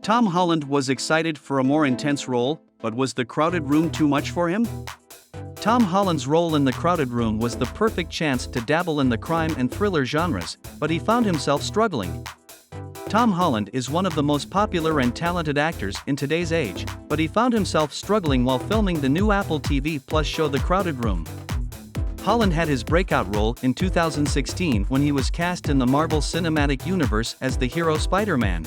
Tom Holland was excited for a more intense role, but was the crowded room too much for him? Tom Holland's role in The Crowded Room was the perfect chance to dabble in the crime and thriller genres, but he found himself struggling. Tom Holland is one of the most popular and talented actors in today's age, but he found himself struggling while filming the new Apple TV Plus show The Crowded Room. Holland had his breakout role in 2016 when he was cast in the Marvel Cinematic Universe as the hero Spider-Man.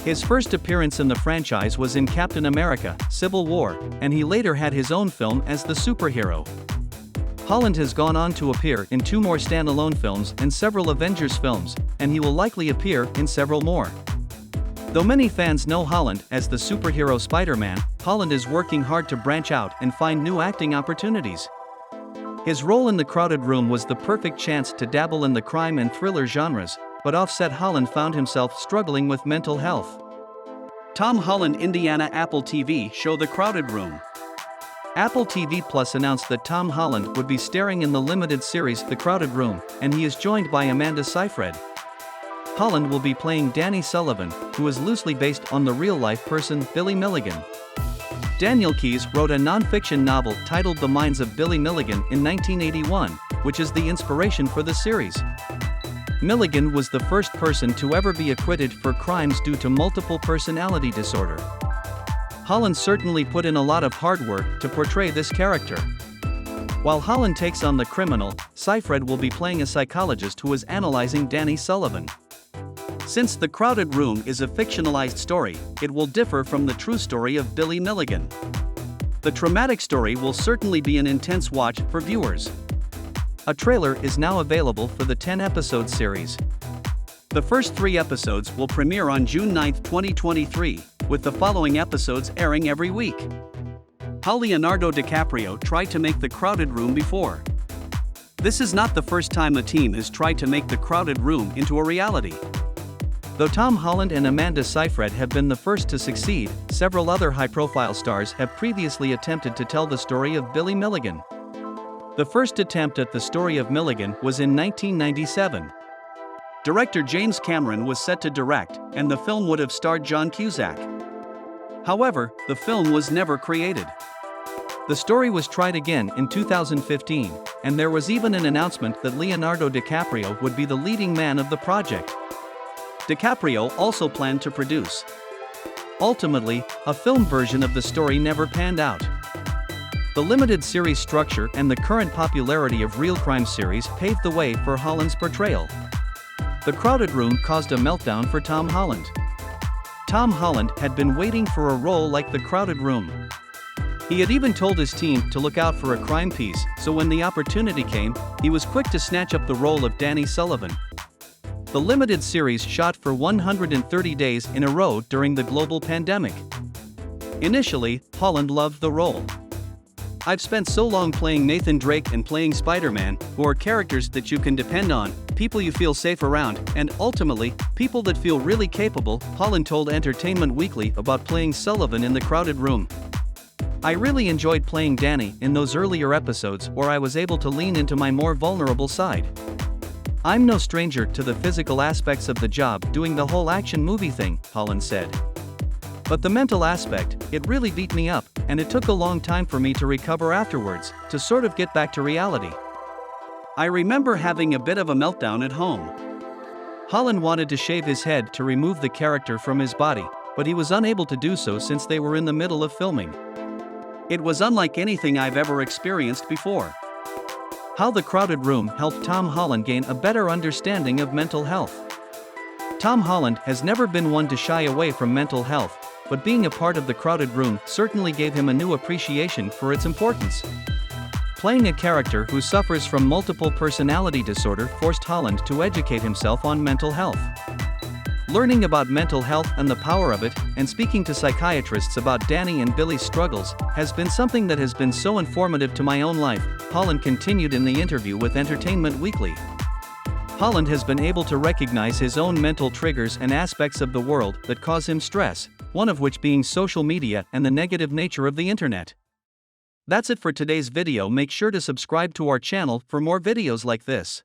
His first appearance in the franchise was in Captain America: Civil War, and he later had his own film as the superhero. Holland has gone on to appear in 2 more standalone films and several Avengers films, and he will likely appear in several more. Though many fans know Holland as the superhero Spider-Man, Holland is working hard to branch out and find new acting opportunities. His role in The Crowded Room was the perfect chance to dabble in the crime and thriller genres, but offset Holland found himself struggling with mental health. Tom Holland Indiana Apple TV show The Crowded Room. Apple TV Plus announced that Tom Holland would be starring in the limited series The Crowded Room, and he is joined by Amanda Seyfried. Holland will be playing Danny Sullivan, who is loosely based on the real-life person Billy Milligan. Daniel Keyes wrote a non-fiction novel titled The Minds of Billy Milligan in 1981, which is the inspiration for the series. Milligan was the first person to ever be acquitted for crimes due to multiple personality disorder. Holland certainly put in a lot of hard work to portray this character. While Holland takes on the criminal, Seyfried will be playing a psychologist who is analyzing Danny Sullivan. Since The Crowded Room is a fictionalized story, it will differ from the true story of Billy Milligan. The traumatic story will certainly be an intense watch for viewers. A trailer is now available for the 10-episode series. The first 3 episodes will premiere on June 9, 2023, with the following episodes airing every week. How Leonardo DiCaprio tried to make The Crowded Room before. This is not the first time the team has tried to make The Crowded Room into a reality. Though Tom Holland and Amanda Seyfried have been the first to succeed, several other high-profile stars have previously attempted to tell the story of Billy Milligan. The first attempt at the story of Milligan was in 1997. Director James Cameron was set to direct, and the film would have starred John Cusack. However, the film was never created. The story was tried again in 2015, and there was even an announcement that Leonardo DiCaprio would be the leading man of the project. DiCaprio also planned to produce. Ultimately, a film version of the story never panned out. The limited series structure and the current popularity of real crime series paved the way for Holland's portrayal. The Crowded Room caused a meltdown for Tom Holland. Tom Holland had been waiting for a role like The Crowded Room. He had even told his team to look out for a crime piece, so when the opportunity came, he was quick to snatch up the role of Danny Sullivan. The limited series shot for 130 days in a row during the global pandemic. Initially, Holland loved the role. "I've spent so long playing Nathan Drake and playing Spider-Man, who are characters that you can depend on, people you feel safe around, and ultimately, people that feel really capable," Holland told Entertainment Weekly about playing Sullivan in The Crowded Room. "I really enjoyed playing Danny in those earlier episodes where I was able to lean into my more vulnerable side. I'm no stranger to the physical aspects of the job doing the whole action movie thing," Holland said. "But the mental aspect, it really beat me up, and it took a long time for me to recover afterwards, to sort of get back to reality. I remember having a bit of a meltdown at home." Holland wanted to shave his head to remove the character from his body, but he was unable to do so since they were in the middle of filming. "It was unlike anything I've ever experienced before." How The Crowded Room helped Tom Holland gain a better understanding of mental health. Tom Holland has never been one to shy away from mental health, but being a part of The Crowded Room certainly gave him a new appreciation for its importance. Playing a character who suffers from multiple personality disorder forced Holland to educate himself on mental health. Learning about mental health and the power of it, and speaking to psychiatrists about Danny and Billy's struggles, has been something that has been so informative to my own life, Holland continued in the interview with Entertainment Weekly. Holland has been able to recognize his own mental triggers and aspects of the world that cause him stress, one of which being social media and the negative nature of the internet. That's it for today's video. Make sure to subscribe to our channel for more videos like this.